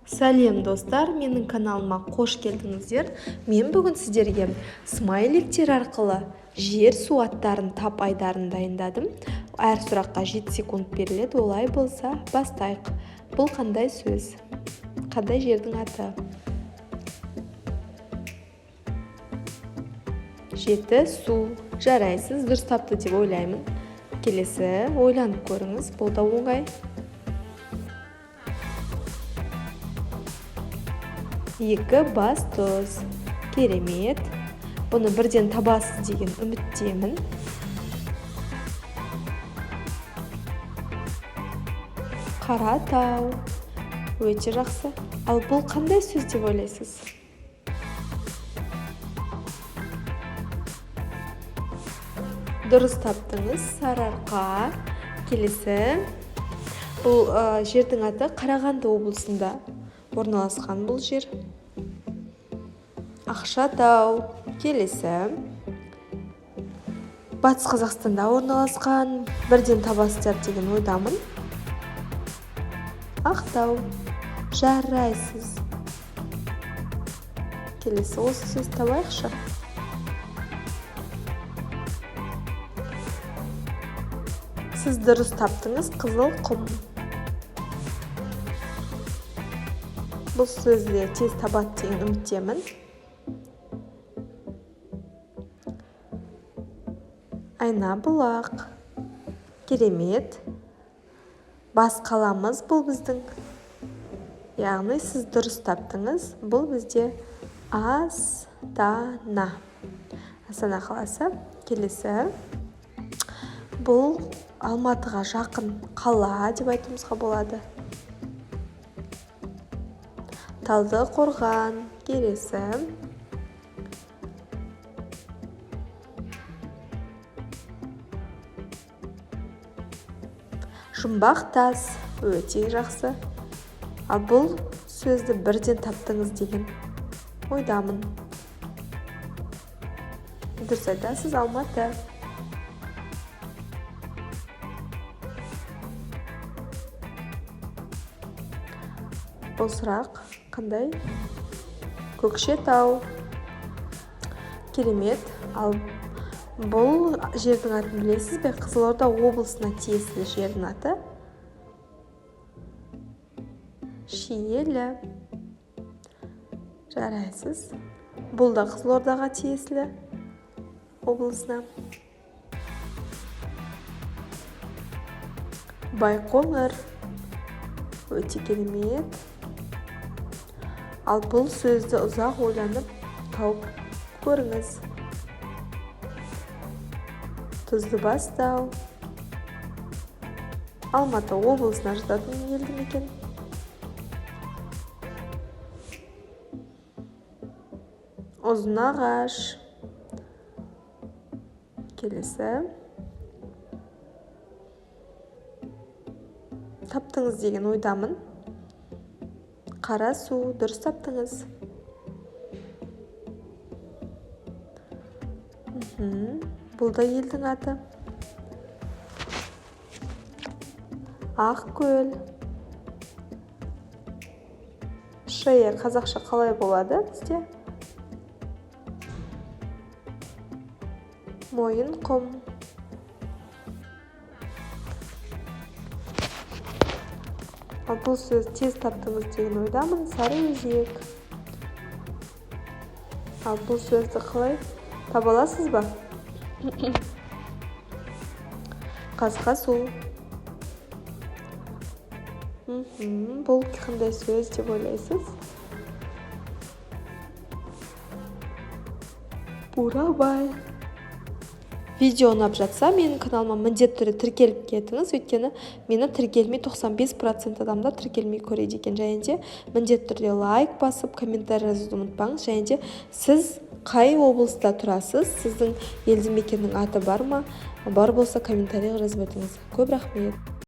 Сәлем достар, менің каналыма қош келдіңіздер. Мен бүгін сіздерге смайликтер арқылы жер су аттарын тап айдарын дайындадым. Әр сұраққа 7 секунд беріледі. Олай болса, бастайық. Бұл қандай сөз? Қандай жердің аты? Жеті су. Жарайсыз, дұрыс тапты деп ойлаймын. Келесі ойланып көріңіз, бұл да оңай. Екі бас тұз. Керемет. Бұны бірден табасыз деген үміттемін. Қара тау. Өте жақсы. Ал бұл қандай сөз деп ойлайсыз? Дұрыс таптыңыз. Сарыарқа. Келесі. Бұл жердің аты Қарағанды облысында орналасқан бұл жер. Ақшатау. Келесі. Батыс Қазақстанда орналасқан. Бірден табасыздар деген ойдамын. Ақтау. Жарайсыз. Келесі осы сөз табайықшы. Сіз дұрыс таптыңыз. Қызыл құм. Бұл сөзді тез табады деген үміттемін. Айнабұлақ. Керемет. Бас қаламыз бұл біздің. Яғни сіз дұрыс таптыңыз. Бұл бізде Астана. Астана қаласы. Келесі. Бұл Алматыға жақын қала деп айтуымызға болады. Талдықорған. Келесі. Жұмбақ тас. Өте жақсы. Ал бұл сөзді бірден таптыңыз деген ойдамын. Дұрыс айтасыз, Алматы. Бұл сұрақ қандай? Көкшетау. Керемет. Ал бұл жердің атын білесіз бе? Қызылорда облысына тиесілі жердің аты. Шиелі. Жарайсыз. Бұл да Қызылордаға тиесілі облысына. Байқоңыр. Өте керемет. Ал бұл сөзді ұзақ ойланып тауып көріңіз. Тұздыбастау. Алматы облысына жататын елді мекен. Ұзынағаш. Келесі. Таптыңыз деген ойдамын. Қара су. Дұрыс таптыңыз. Бұл да елдің аты. Ақкөл. Шея қазақша қалай болады бізде? Мойынқұм. Ал бұл сөз тез таптыңыз деген ойдамын. Сарыөзек. Ал бұл сөзді қалай таба аласыз ба? Қасқасу. Бұл қандай сөз деп ойлайсыз? Бурабай. Видео ұнап жатса, менің каналыма міндетті түрде тіркеліп кетіңіз, өйткені мені тіркелмей 95% адамдар тіркелмей көреді екен. Және де міндетті түрде лайк басып, комментарий жазуды ұмытпаңыз. Және де сіз қай облыста тұрасыз? Сіздің елді мекеннің аты бар ма? Бар болса комментарий жазып өтіңіз. Көп рахмет.